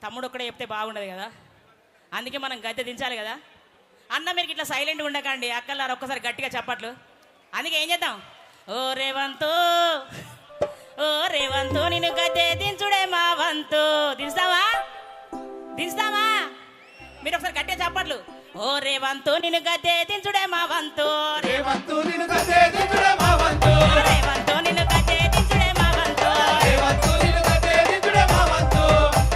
తమ్ముడు ఒక్కడే చెప్తే బాగుండదు కదా, అందుకే మనం గద్దె దించాలి కదా. అన్న మీరు ఇట్లా సైలెంట్గా ఉండకండి, అక్కలారు ఒక్కసారి గట్టిగా చెప్పట్లు. అందుకే ఏం చేద్దాం, ఓ రేవంతు ఓ రేవంతు నిన్ను గద్దె దించుడే మా వంతు. దించుతావా దించుతావా? మీరు ఒకసారి గట్టిగా చెప్పట్లు. ఓ రేవంతు నిన్ను గద్దె దించుడే మా వంతు. రేవంతు నిన్ను గద్దె దించుడే మా వంతు. రేవంతు నిన్ను గద్దె దించుడే మా వంతు. రేవంతు నిన్ను గద్దె దించుడే మా వంతు.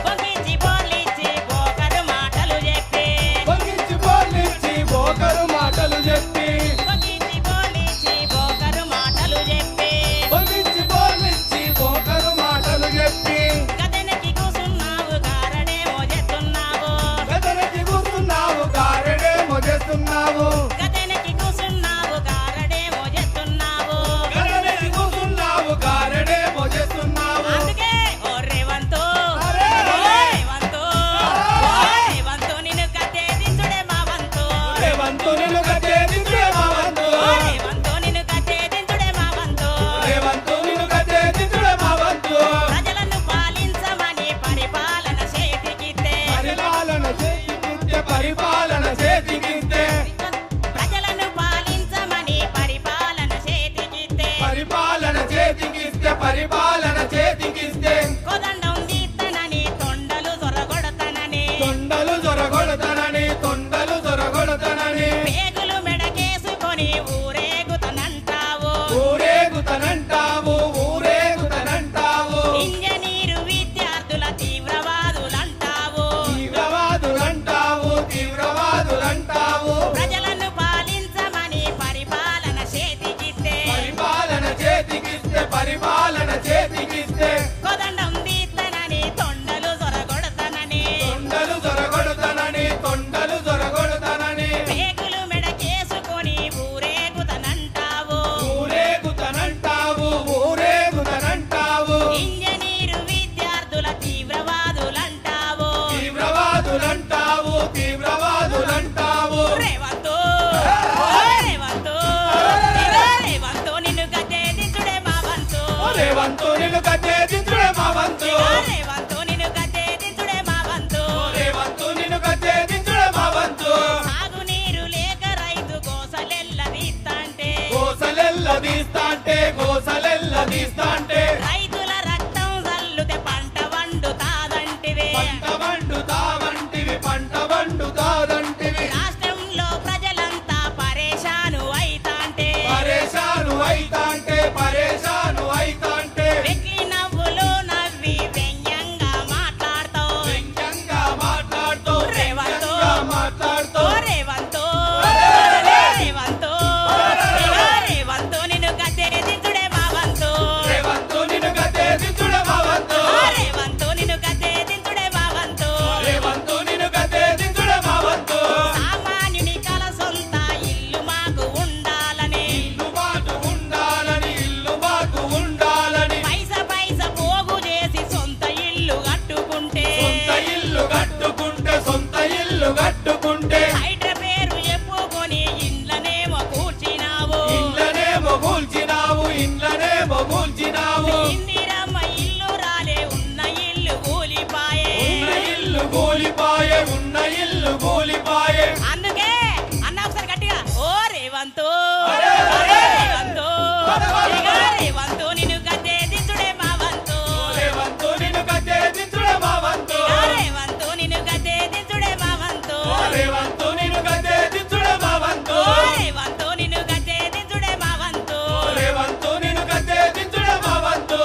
పొంగిచ్చి బోర్లిచ్చి బోకరు మాటలు చెప్పి, పొంగిచ్చి బోర్లిచ్చి బోకరు మాటలు చెప్పి, పొంగిచ్చి బోర్లిచ్చి బోకరు మాటలు చెప్పి, పొంగిచ్చి బోర్లిచ్చి బోకరు మాటలు చెప్పి, గదెనెక్కి కూసున్నావు గారడే మోజెత్తున్నావు, గదెనెక్కి కూస్తున్నావు గారెడే మోజేస్తున్నావు, గదెనెక్కి కూసున్నావు గారడే మోజెత్తున్నావు. గదెనెక్కి కూస్తున్నావు గారెడే మోజేస్తున్నావు. అందుకే ఓ రేవంతు అరే! ఓ రేవంతు ఓ రేవంతు నిన్ను గద్దె దించుడే మా వంతు. రేవంతు నిన్ను గద్దె దించుడే మా వంతు. ఓ రేవంతు నిన్ను గద్దె దించుడే మా వంతు. రేవంతు నిన్ను గద్దె దించుడే మా వంతు. ప్రజలను పాలించమని పరిపాలన చేతికిస్తే, పరిపాలన చేతికిస్తే, పరిపాలన చేతికిస్తే, ప్రజలను పాలించమని పరిపాలన చేతికిస్తే, పరిపాలన చేతికిస్తే, పరిపాలన చేతికిస్తే, కోదండం తీత్తనని తొండలు జొరగొడతనని, తొండలు జొరగొడతనని, తొండలు జొరగొడతనని, పేగులు మెడకేసుకొని ఊరేగుతనంటావు, ఊరేగుతనంటావు, ఊరేగుతనంటావు, ఇంజనీరు విద్యార్థుల తీవ్రవాదులంటావు, తీవ్రవాదులంటావు, తీవ్రవాదులంటావు, ప్రజలను పాలించమని పరిపాలన చేతికిస్తే, పరిపాలన చేతికిస్తే, పరిపాలన చేతికిస్తే, కోదండం తీత్తనని తొండలు జొరగొడతనని, తొండలు జొరగొడతనని, తొండలు జొరగొడతనని, పేగులు మెడకేసుకొని ఊరేగుతనంటావు, ఊరేగుతనంటావు, ఊరేగుతనంటావు, ఇంజనీరు విద్యార్థుల తీవ్రవాదులంటావు. తీవ్రవాదులంటావు, తీవ్రవాదులంటావు. రేవంతు ఓ రేవంతు రేవంతు నిన్ను గద్దె దించుడే మా వంతు. రేవంతు నిన్ను గద్దె దించుడే మా వంతు. రేవంతు నిన్ను గద్దె దించుడే మా వంతు. రేవంతు నిన్ను గద్దె దించుడే మా వంతు. సాగునీరు లేక రైతు గోసలెల్లదీత్తంటే, గోసలెల్లదీస్తాంటే, గోసలెల్లదీస్తాంటే, రైతుల రక్తం జల్లుతే పంట వండుతాదంటివే. పంట వండుతావంటివి, పంట వండుతాదంటివి, రాష్ట్రంలో ప్రజలంతా పరేషాను అయితాంటే, పరేషాను అయితాంటే, పరేషాను అయితాంటే, వెక్కి నవ్వులు నవ్వి వ్యంగ్యంగా మాట్లాడతావు. వ్యంగ్యంగా మాట్లాడుతూ, రేవంతు వ్యంగ్యంగా మాట్లాడుతూ, ఓ రేవంతు రేవంతు రేవంతు నిన్ను గద్దె దించుడే మా వంతు. రేవంతు నిన్ను గద్దె దించుడే మా వంతు. రేవంతు నిన్ను గద్దె దించుడే మా వంతు. రేవంతు నిన్ను గద్దె దించుడే మా వంతు. సామాన్యుని కల సొంత ఇల్లు మాకు ఉండాలని, ఇల్లు మాకు ఉండాలని, ఇల్లు మాకు ఉండాలని, పైస పైస పోగు చేసి సొంత ఇల్లు కట్టుకుంటే, సొంత ఇల్లు కట్టుకుంటే, సొంత ఇల్లు కట్టుకుంటే, హైడ్ర పేరు చెప్పుకొని ఇండ్లనేమో కూర్చినావు. ఇండ్లనేమో కూల్చినావు, ఇండ్లనేమో కూల్చినావు, ఇందిరమ్మ ఇల్లు రాలే ఉన్న ఇల్లు కూలిపాయే. ఉన్న ఇల్లు కూలిపాయే, ఉన్న ఇల్లు కూలిపాయే. అందుకే అన్న ఒకసారి గట్టిగా ఓ రేవంతు అరే, అరే! రేవంతు ఇక రేవంతు నిన్ను గద్దె దించుడే మా వంతు. రేవంతు నిన్ను గద్దె దించుడే మా వంతు. ఇక రేవంతు నిన్ను గద్దె దించుడే మా వంతు. రేవంతు నిన్ను గద్దె దించుడే మా వంతు. రేవంతు నిన్ను గద్దె దించుడే మా వంతు. రేవంతు నిన్ను గద్దె దించుడే మా వంతు.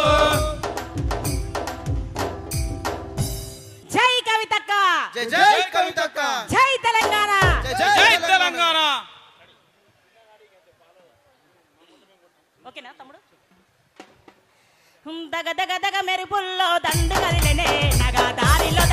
జై కవితక్క, జై జై కవితక్క, జై తెలంగాణ. జై జై తెలంగాణ. ఓకేనా తమ్ముడు? దగ దగ దగ మెరుపుల్లో దండు కదిలేనే, నగ దారిలో